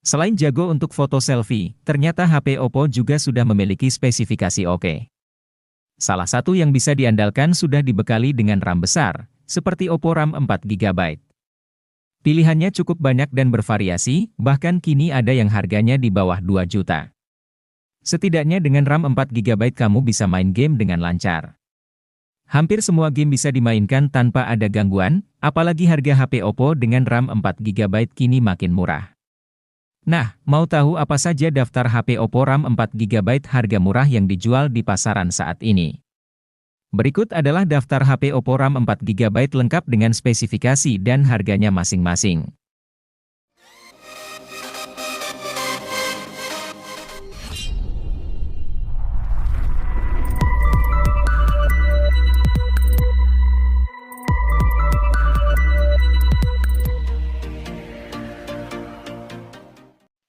Selain jago untuk foto selfie, ternyata HP Oppo juga sudah memiliki spesifikasi oke. Salah satu yang bisa diandalkan sudah dibekali dengan RAM besar, seperti Oppo RAM 4GB. Pilihannya cukup banyak dan bervariasi, bahkan kini ada yang harganya di bawah 2 juta. Setidaknya dengan RAM 4GB kamu bisa main game dengan lancar. Hampir semua game bisa dimainkan tanpa ada gangguan, apalagi harga HP Oppo dengan RAM 4GB kini makin murah. Nah, mau tahu apa saja daftar HP Oppo RAM 4GB harga murah yang dijual di pasaran saat ini? Berikut adalah daftar HP Oppo RAM 4GB lengkap dengan spesifikasi dan harganya masing-masing.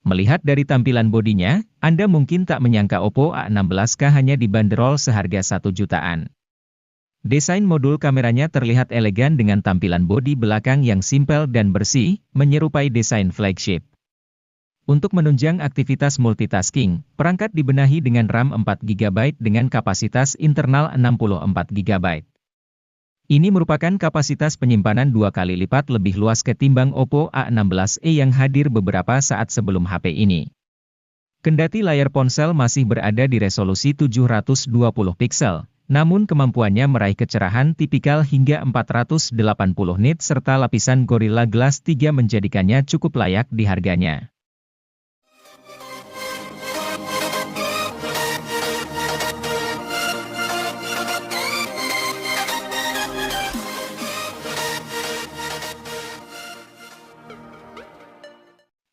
Melihat dari tampilan bodinya, Anda mungkin tak menyangka Oppo A16K hanya dibanderol seharga 1 jutaan. Desain modul kameranya terlihat elegan dengan tampilan bodi belakang yang simpel dan bersih, menyerupai desain flagship. Untuk menunjang aktivitas multitasking, perangkat dibenahi dengan RAM 4GB dengan kapasitas internal 64GB. Ini merupakan kapasitas penyimpanan 2 kali lipat lebih luas ketimbang Oppo A16e yang hadir beberapa saat sebelum HP ini. Kendati layar ponsel masih berada di resolusi 720 piksel, namun kemampuannya meraih kecerahan tipikal hingga 480 nit serta lapisan Gorilla Glass 3 menjadikannya cukup layak di harganya.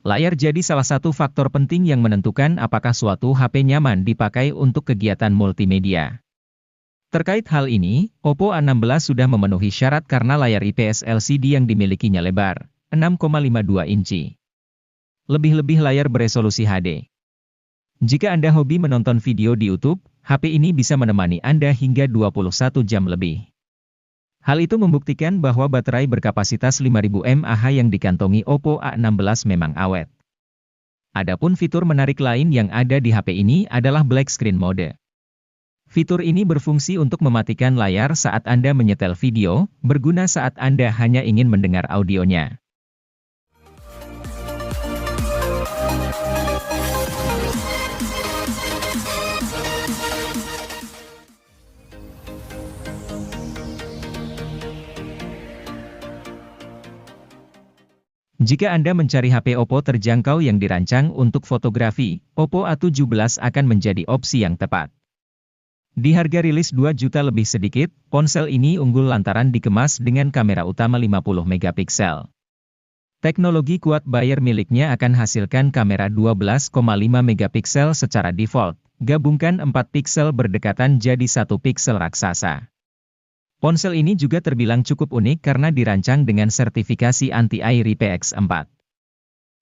Layar jadi salah satu faktor penting yang menentukan apakah suatu HP nyaman dipakai untuk kegiatan multimedia. Terkait hal ini, Oppo A16 sudah memenuhi syarat karena layar IPS LCD yang dimilikinya lebar, 6,52 inci. Lebih-lebih layar beresolusi HD. Jika Anda hobi menonton video di YouTube, HP ini bisa menemani Anda hingga 21 jam lebih. Hal itu membuktikan bahwa baterai berkapasitas 5000 mAh yang dikantongi Oppo A16 memang awet. Adapun fitur menarik lain yang ada di HP ini adalah Black Screen Mode. Fitur ini berfungsi untuk mematikan layar saat Anda menyetel video, berguna saat Anda hanya ingin mendengar audionya. Jika Anda mencari HP Oppo terjangkau yang dirancang untuk fotografi, Oppo A17 akan menjadi opsi yang tepat. Di harga rilis 2 juta lebih sedikit, ponsel ini unggul lantaran dikemas dengan kamera utama 50 megapiksel. Teknologi quad Bayer miliknya akan hasilkan kamera 12,5 megapiksel secara default, gabungkan 4 piksel berdekatan jadi 1 piksel raksasa. Ponsel ini juga terbilang cukup unik karena dirancang dengan sertifikasi anti-air IPX4.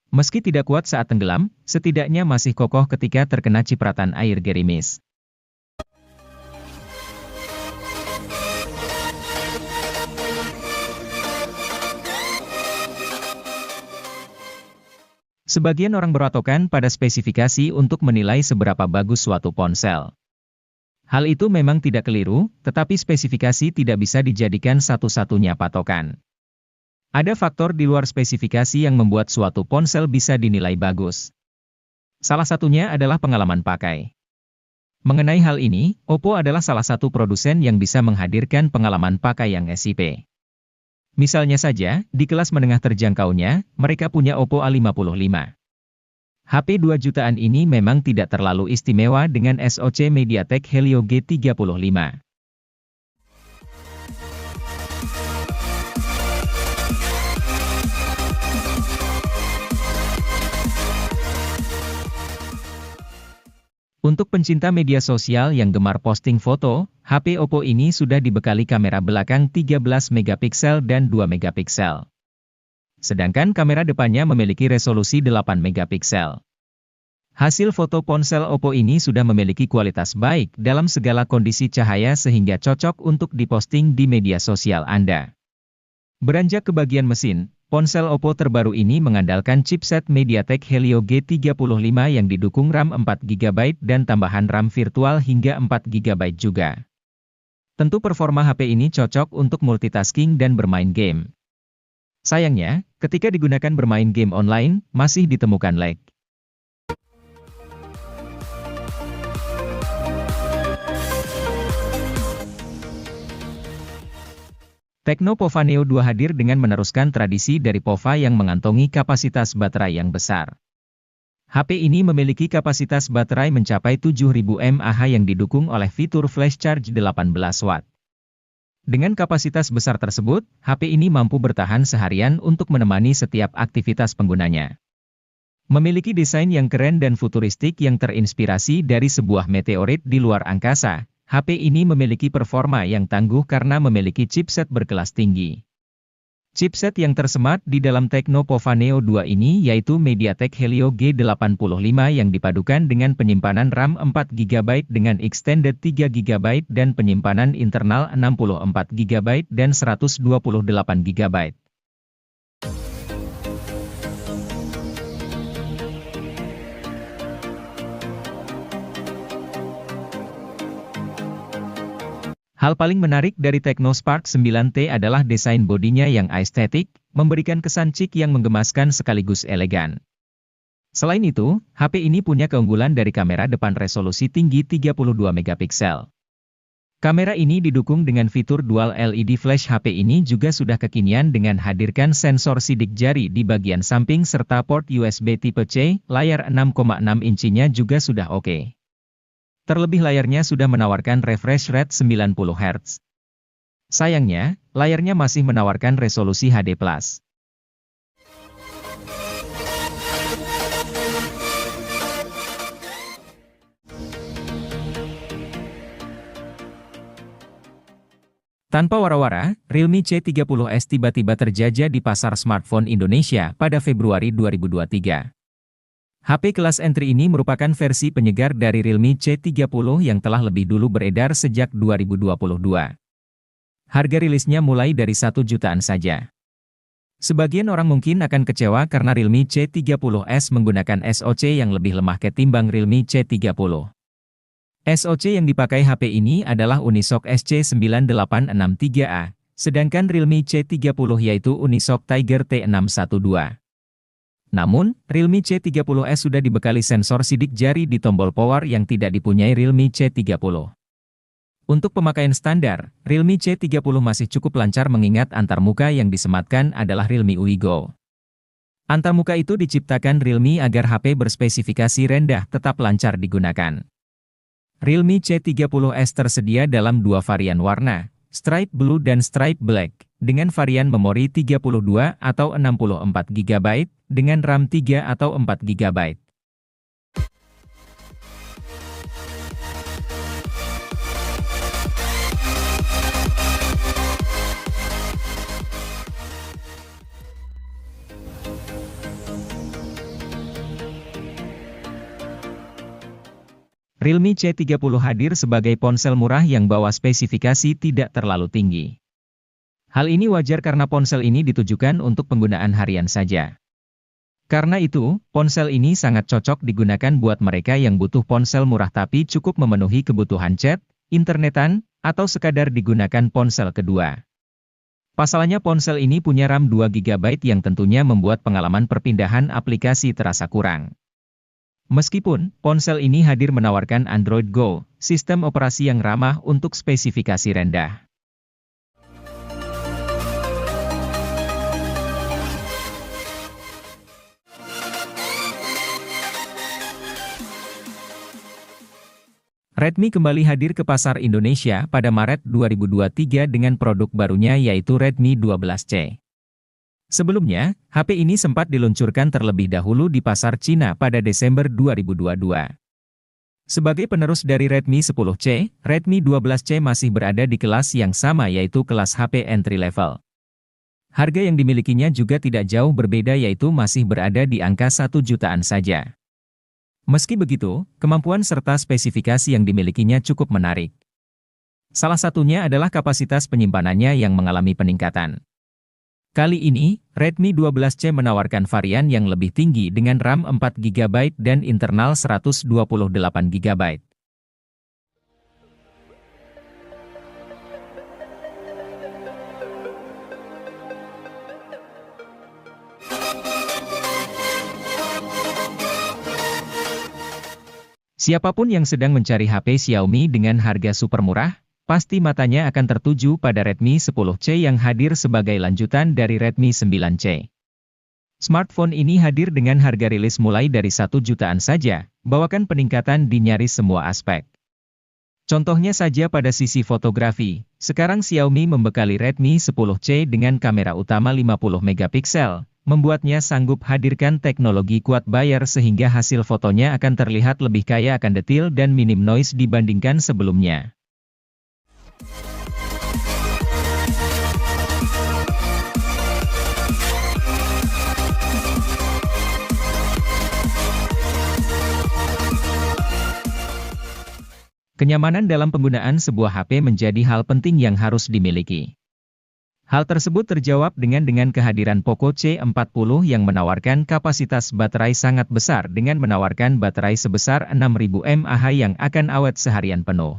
Meski tidak kuat saat tenggelam, setidaknya masih kokoh ketika terkena cipratan air gerimis. Sebagian orang berpatokan pada spesifikasi untuk menilai seberapa bagus suatu ponsel. Hal itu memang tidak keliru, tetapi spesifikasi tidak bisa dijadikan satu-satunya patokan. Ada faktor di luar spesifikasi yang membuat suatu ponsel bisa dinilai bagus. Salah satunya adalah pengalaman pakai. Mengenai hal ini, Oppo adalah salah satu produsen yang bisa menghadirkan pengalaman pakai yang SIP. Misalnya saja, di kelas menengah terjangkaunya, mereka punya Oppo A55. HP 2 jutaan ini memang tidak terlalu istimewa dengan SoC MediaTek Helio G35. Untuk pencinta media sosial yang gemar posting foto, HP Oppo ini sudah dibekali kamera belakang 13 megapiksel dan 2 megapiksel. Sedangkan kamera depannya memiliki resolusi 8 megapiksel. Hasil foto ponsel Oppo ini sudah memiliki kualitas baik dalam segala kondisi cahaya sehingga cocok untuk diposting di media sosial Anda. Beranjak ke bagian mesin, ponsel Oppo terbaru ini mengandalkan chipset MediaTek Helio G35 yang didukung RAM 4GB dan tambahan RAM virtual hingga 4GB juga. Tentu performa HP ini cocok untuk multitasking dan bermain game. Sayangnya, ketika digunakan bermain game online, masih ditemukan lag. Tecno Pova Neo 2 hadir dengan meneruskan tradisi dari Pova yang mengantongi kapasitas baterai yang besar. HP ini memiliki kapasitas baterai mencapai 7000 mAh yang didukung oleh fitur flash charge 18 watt. Dengan kapasitas besar tersebut, HP ini mampu bertahan seharian untuk menemani setiap aktivitas penggunanya. Memiliki desain yang keren dan futuristik yang terinspirasi dari sebuah meteorit di luar angkasa, HP ini memiliki performa yang tangguh karena memiliki chipset berkelas tinggi. Chipset yang tersemat di dalam Tecno Pova Neo 2 ini yaitu MediaTek Helio G85 yang dipadukan dengan penyimpanan RAM 4GB dengan extended 3GB dan penyimpanan internal 64GB dan 128GB. Hal paling menarik dari Tecno Spark 9T adalah desain bodinya yang estetik, memberikan kesan chic yang menggemaskan sekaligus elegan. Selain itu, HP ini punya keunggulan dari kamera depan resolusi tinggi 32 megapiksel. Kamera ini didukung dengan fitur dual LED flash. HP ini juga sudah kekinian dengan hadirkan sensor sidik jari di bagian samping serta port USB tipe C, layar 6,6 inchinya juga sudah oke. Terlebih layarnya sudah menawarkan refresh rate 90 Hz. Sayangnya, layarnya masih menawarkan resolusi HD+. Tanpa wara-wara, Realme C30s tiba-tiba terjajah di pasar smartphone Indonesia pada Februari 2023. HP kelas entry ini merupakan versi penyegar dari Realme C30 yang telah lebih dulu beredar sejak 2022. Harga rilisnya mulai dari 1 jutaan saja. Sebagian orang mungkin akan kecewa karena Realme C30s menggunakan SoC yang lebih lemah ketimbang Realme C30. SoC yang dipakai HP ini adalah Unisoc SC9863A, sedangkan Realme C30 yaitu Unisoc Tiger T612. Namun, Realme C30s sudah dibekali sensor sidik jari di tombol power yang tidak dipunyai Realme C30. Untuk pemakaian standar, Realme C30 masih cukup lancar mengingat antarmuka yang disematkan adalah Realme UI Go. Antarmuka itu diciptakan Realme agar HP berspesifikasi rendah tetap lancar digunakan. Realme C30s tersedia dalam dua varian warna, Stripe Blue dan Stripe Black, dengan varian memori 32 atau 64GB, dengan RAM 3 atau 4GB. Realme C30 hadir sebagai ponsel murah yang bawa spesifikasi tidak terlalu tinggi. Hal ini wajar karena ponsel ini ditujukan untuk penggunaan harian saja. Karena itu, ponsel ini sangat cocok digunakan buat mereka yang butuh ponsel murah tapi cukup memenuhi kebutuhan chat, internetan, atau sekadar digunakan ponsel kedua. Pasalnya ponsel ini punya RAM 2GB yang tentunya membuat pengalaman perpindahan aplikasi terasa kurang. Meskipun, ponsel ini hadir menawarkan Android Go, sistem operasi yang ramah untuk spesifikasi rendah. Redmi kembali hadir ke pasar Indonesia pada Maret 2023 dengan produk barunya yaitu Redmi 12C. Sebelumnya, HP ini sempat diluncurkan terlebih dahulu di pasar Cina pada Desember 2022. Sebagai penerus dari Redmi 10C, Redmi 12C masih berada di kelas yang sama yaitu kelas HP entry level. Harga yang dimilikinya juga tidak jauh berbeda yaitu masih berada di angka 1 jutaan saja. Meski begitu, kemampuan serta spesifikasi yang dimilikinya cukup menarik. Salah satunya adalah kapasitas penyimpanannya yang mengalami peningkatan. Kali ini, Redmi 12C menawarkan varian yang lebih tinggi dengan RAM 4GB dan internal 128GB. Siapapun yang sedang mencari HP Xiaomi dengan harga super murah, pasti matanya akan tertuju pada Redmi 10C yang hadir sebagai lanjutan dari Redmi 9C. Smartphone ini hadir dengan harga rilis mulai dari 1 jutaan saja, bawakan peningkatan di nyaris semua aspek. Contohnya saja pada sisi fotografi, sekarang Xiaomi membekali Redmi 10C dengan kamera utama 50 megapiksel, membuatnya sanggup hadirkan teknologi quad bayar sehingga hasil fotonya akan terlihat lebih kaya akan detail dan minim noise dibandingkan sebelumnya. Kenyamanan dalam penggunaan sebuah HP menjadi hal penting yang harus dimiliki. Hal tersebut terjawab dengan kehadiran Poco C40 yang menawarkan kapasitas baterai sangat besar dengan menawarkan baterai sebesar 6000 mAh yang akan awet seharian penuh.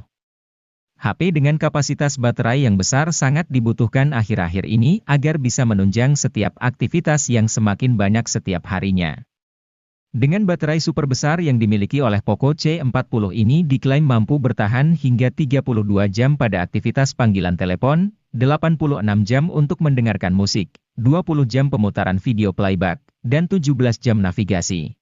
HP dengan kapasitas baterai yang besar sangat dibutuhkan akhir-akhir ini agar bisa menunjang setiap aktivitas yang semakin banyak setiap harinya. Dengan baterai super besar yang dimiliki oleh Poco C40 ini diklaim mampu bertahan hingga 32 jam pada aktivitas panggilan telepon, 86 jam untuk mendengarkan musik, 20 jam pemutaran video playback, dan 17 jam navigasi.